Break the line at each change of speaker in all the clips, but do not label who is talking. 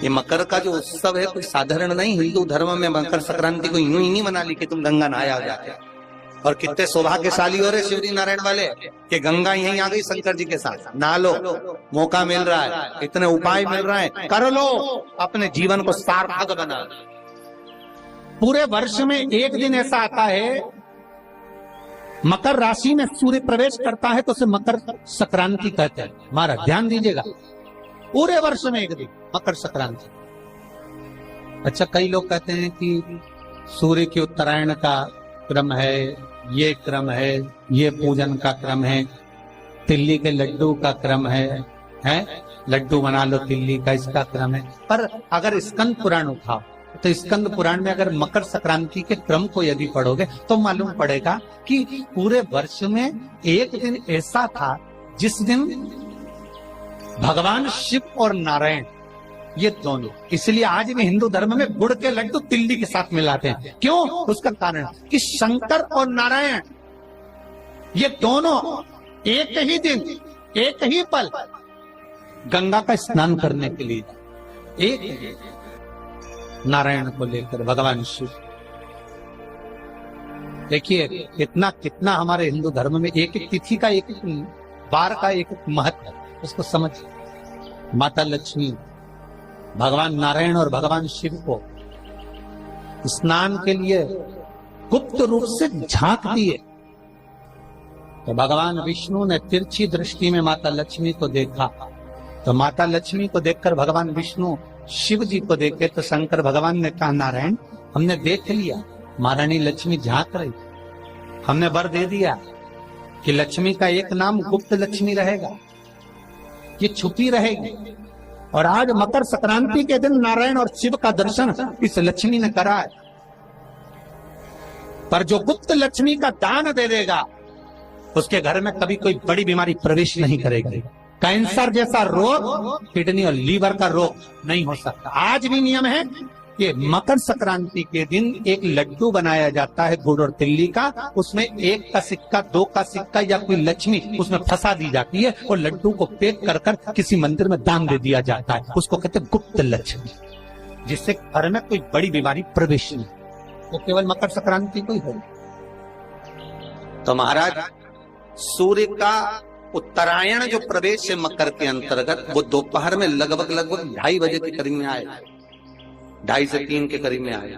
ये मकर का जो उत्सव है कोई साधारण नहीं। हिंदू धर्म में मकर संक्रांति को यूं ही नहीं मना ली कि तुम गंगा नहाया जाके। और कितने सौभाग्यशाली हो रहे शिवजी नारायण वाले कि गंगा यहीं आ गई शंकर जी के साथ। नहा लो, मौका मिल रहा है, इतने उपाय मिल रहे हैं, कर लो, अपने जीवन को सार्थक बना।
पूरे वर्ष में एक दिन ऐसा आता है, मकर राशि में सूर्य प्रवेश करता है तो उसे मकर संक्रांति कहते हैं। हमारा ध्यान दीजिएगा, पूरे वर्ष में एक दिन मकर संक्रांति। अच्छा, कई लोग कहते हैं कि सूर्य के उत्तरायण का क्रम है, ये क्रम है, ये पूजन का क्रम है, तिल्ली के लड्डू का क्रम है, लड्डू बना लो तिल्ली का, इसका क्रम है। पर अगर स्कंद पुराण उठाओ तो स्कंद पुराण में अगर मकर संक्रांति के क्रम को यदि पढ़ोगे तो मालूम पड़ेगा कि पूरे वर्ष में एक दिन ऐसा था जिस दिन भगवान शिव और नारायण ये दोनों, इसलिए आज भी हिंदू धर्म में गुड़ के लड्डू तिल्ली के साथ मिलाते हैं। क्यों? उसका कारण कि शंकर और नारायण ये दोनों एक ही दिन, एक ही पल गंगा का स्नान करने के लिए, एक नारायण को लेकर भगवान शिव। देखिए कितना कितना हमारे हिंदू धर्म में एक एक तिथि का, एक एक बार का एक एक महत्व है, उसको समझिए। माता लक्ष्मी, भगवान नारायण और भगवान शिव को स्नान के लिए गुप्त रूप से झांक दिए तो भगवान विष्णु ने तिरछी दृष्टि में माता लक्ष्मी को देखा। तो माता लक्ष्मी को देखकर भगवान विष्णु शिव जी को देखे तो शंकर भगवान ने कहा, नारायण हमने देख लिया महारानी लक्ष्मी झांक रही, हमने वर दे दिया कि लक्ष्मी का एक नाम गुप्त लक्ष्मी रहेगा, ये छुपी रहेगी। और आज मकर संक्रांति के दिन नारायण और शिव का दर्शन इस लक्ष्मी ने करा है। पर जो गुप्त लक्ष्मी का दान दे देगा उसके घर में कभी कोई बड़ी बीमारी प्रवेश नहीं करेगी। कैंसर जैसा रोग, किडनी और लीवर का रोग नहीं हो सकता। आज भी नियम है कि मकर संक्रांति के दिन एक लड्डू बनाया जाता है गुड़ और तिल्ली का, उसमें 1 का सिक्का, 2 का सिक्का या कोई लक्ष्मी उसमें फंसा दी जाती है और लड्डू को पैक कर कर किसी मंदिर में दान दे दिया जाता है। उसको कहते हैं गुप्त लक्ष्मी, जिससे घर में कोई बड़ी बीमारी प्रवेश नहीं, वो केवल मकर संक्रांति को ही है।
तो महाराज सूर्य का उत्तरायण जो प्रवेश है मकर के अंतर्गत, वो दोपहर में लगभग 2:30 बजे के करीब में आए, 2:30 से 3 के करीब में आए।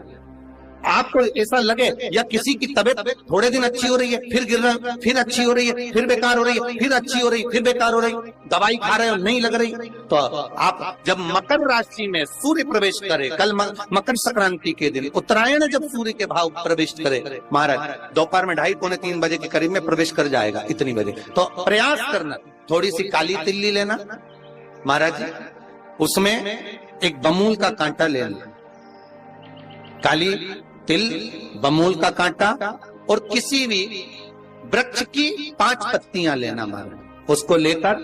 आपको ऐसा लगे या किसी की तबीयत थोड़े दिन अच्छी हो रही है, फिर गिर रहा है, फिर अच्छी हो रही है, फिर बेकार हो रही है, फिर अच्छी हो रही है, फिर बेकार हो रही है, दवाई खा रहे हो नहीं लग रही, तो आप जब मकर राशि में सूर्य प्रवेश करे, कल मकर संक्रांति के दिन उत्तरायण जब सूर्य के भाव प्रवेश करे महाराज, दोपहर में 2:30-3 बजे के करीब में प्रवेश कर जाएगा, इतनी बजे। तो प्रयास करना, थोड़ी सी काली तिल्ली लेना महाराज जी, उसमें एक बमूल का कांटा लेना, काली तिल, बमूल का कांटा और किसी भी वृक्ष की 5 पत्तियां लेना महाराज। उसको लेकर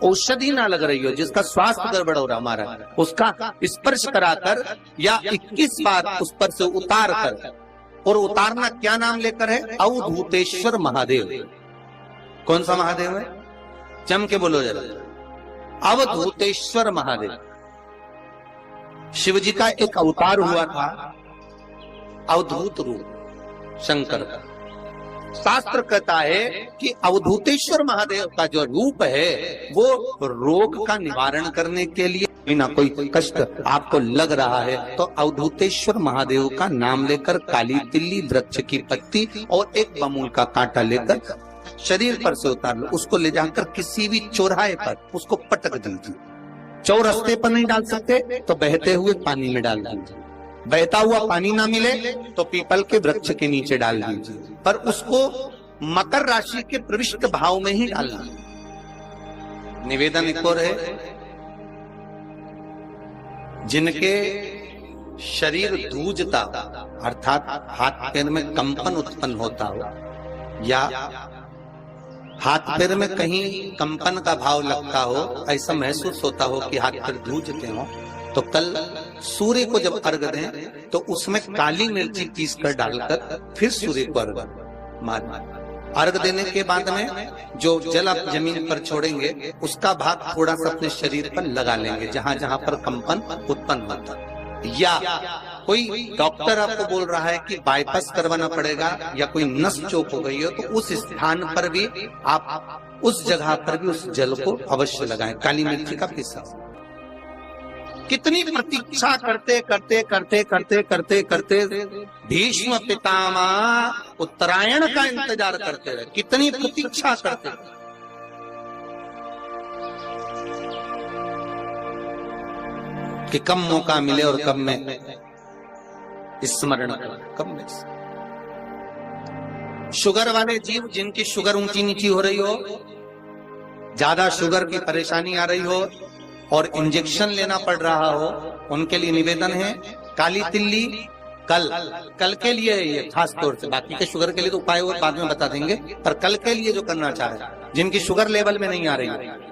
औषधि ना लग रही हो, जिसका स्वास्थ्य गड़बड़ हो रहा महाराज, उसका स्पर्श कराकर या 21 बार उस पर से उतार कर, और उतारना क्या नाम लेकर है? अवधूतेश्वर महादेव। कौन सा महादेव है? जम के बोलो जरा, अवधूतेश्वर महादेव। शिव जी का एक अवतार हुआ था, अवधूत रूप शंकर का। शास्त्र कहता है कि अवधूतेश्वर महादेव का जो रूप है वो रोग का निवारण करने के लिए, बिना कोई कष्ट आपको लग रहा है तो अवधूतेश्वर महादेव का नाम लेकर काली तिल्ली, वृक्ष की पत्ती और एक बमूल का कांटा लेकर शरीर पर से उतार लो। उसको ले जाकर किसी भी चौराहे पर उसको पटक दीजिए। चौरस्ते पर नहीं डाल सकते तो बहते हुए पानी में डाल दीजिए, बहता हुआ पानी ना मिले तो पीपल के वृक्ष के नीचे डाल दीजिए, पर उसको मकर राशि के प्रविष्ट भाव में ही डालना। निवेदन एक और है, जिनके शरीर धूजता अर्थात हाथ पैर में कंपन उत्पन्न होता हो या हाथ पैर में कहीं कंपन का भाव लगता हो, ऐसा महसूस होता हो कि हाथ पैर धूजते हो, तो कल सूर्य को जब अर्घ दें तो उसमें काली मिर्ची पीस कर डालकर फिर सूर्य को अर्घ मारना। अर्घ देने के बाद में जो जल आप जमीन पर छोड़ेंगे उसका भाग थोड़ा सा अपने शरीर पर लगा लेंगे, जहां जहां पर कंपन उत्पन्न होता है। या कोई डॉक्टर आपको बोल रहा है कि बाईपास करवाना पड़ेगा या कोई नस चोक हो गई हो, तो उस स्थान पर भी आप उस जगह पर भी उस जल को अवश्य लगाएं, काली मिर्ची का पिसा। कितनी प्रतीक्षा करते करते करते करते करते करते भीष्म पितामह उत्तरायण का इंतजार करते रहे, कितनी प्रतीक्षा करते रहे। कि कब मौका मिले और कब मैं स्मरण करूं, कब मैं। शुगर वाले जीव जिनकी शुगर ऊंची नीची हो रही हो, ज्यादा शुगर की परेशानी आ रही हो और इंजेक्शन लेना पड़ रहा हो, उनके लिए निवेदन है काली तिल्ली कल के लिए ये खास तौर से, बाकी के शुगर के लिए तो उपाय वो बाद में बता देंगे, पर कल के लिए जो करना चाह रहे हैं जिनकी शुगर लेवल में नहीं आ रही,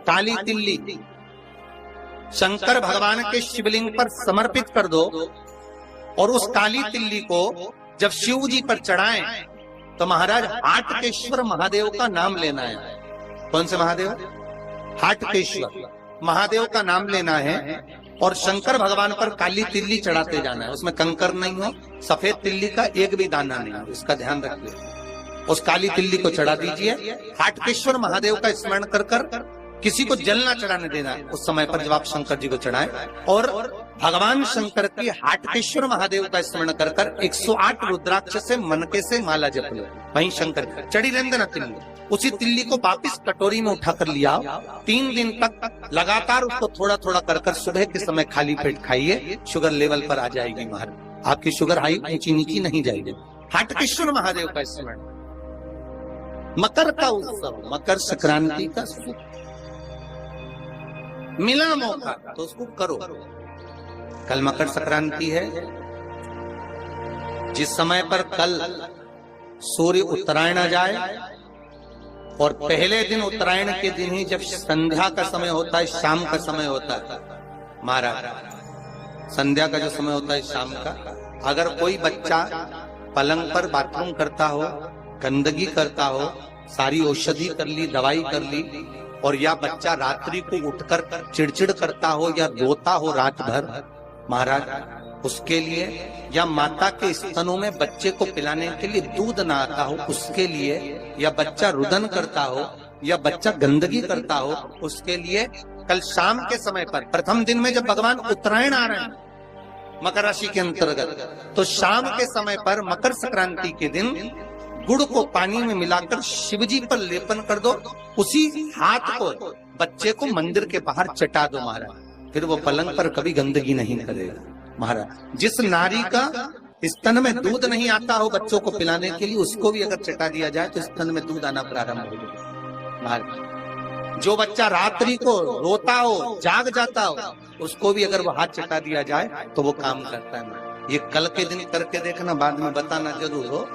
काली तिल्ली शंकर भगवान के शिवलिंग पर समर्पित कर दो और उस काली तिल्ली को जब शिव जी पर चढ़ाएं तो महाराज हाटकेश्वर महादेव का नाम लेना है। कौन से महादेव? हाटकेश्वर महादेव का नाम लेना है और शंकर भगवान पर काली तिल्ली चढ़ाते जाना है। उसमें कंकर नहीं हो, सफेद तिल्ली का एक भी दाना नहीं हो, इसका ध्यान रखिए। उस काली तिल्ली को चढ़ा दीजिए। हाटकेश्वर महादेव का स्मरण कर कर किसी को जल ना चढ़ाने देना उस समय पर जब आप शंकर जी को चढ़ाएं, और भगवान शंकर की हाटकेश्वर महादेव का स्मरण कर कर 108 रुद्राक्ष से मनके से माला जप लो। वहीं शंकर चढ़ी रहने देना तिल्ली। उसी तिल्ली को वापिस कटोरी में उठाकर लिया, 3 दिन तक लगातार उसको थोड़ा थोड़ा कर कर सुबह के समय खाली पेट खाइए, शुगर लेवल पर आ जाएगी महाराज, आपकी शुगर हाई ऊंची नीची नहीं जाएगी। हाटकेश्वर महादेव का स्मरण। मकर का उत्सव, मकर संक्रांति का सुख मिला मौका तो उसको करो। कल मकर संक्रांति है, जिस समय पर कल सूर्य उत्तरायण आ जाए और पहले दिन उत्तरायण के दिन ही जब संध्या का समय होता है, शाम का समय होता है महाराज, संध्या का जो समय होता है शाम का, अगर कोई बच्चा पलंग पर बाथरूम करता हो, गंदगी करता हो, सारी औषधि कर ली, दवाई कर ली, और या बच्चा रात्रि को उठकर चिड़चिड़ करता हो या रोता हो रात भर महाराज, उसके लिए, या माता के स्तनों में बच्चे को पिलाने के लिए दूध ना आता हो उसके लिए, या बच्चा रुदन करता हो या बच्चा गंदगी करता हो उसके लिए, कल शाम के समय पर प्रथम दिन में जब भगवान उत्तरायण आ रहे हैं मकर राशि के अंतर्गत, तो शाम के समय पर मकर संक्रांति के दिन गुड़ को पानी में मिलाकर शिवजी पर लेपन कर दो, उसी हाथ को बच्चे को मंदिर के बाहर चटा दो महाराज, फिर वो पलंग पर कभी गंदगी नहीं करेगा महाराज। जिस नारी का स्तन में दूध नहीं आता हो बच्चों को पिलाने के लिए, उसको भी अगर चटा दिया जाए तो स्तन में दूध आना प्रारंभ हो जाएगा महाराज। जो बच्चा रात्रि को रोता हो, जाग जाता हो, उसको भी अगर वो हाथ चटा दिया जाए तो वो काम करता है महाराज। ये कल के दिन करके देखना, बाद में बताना जरूर हो।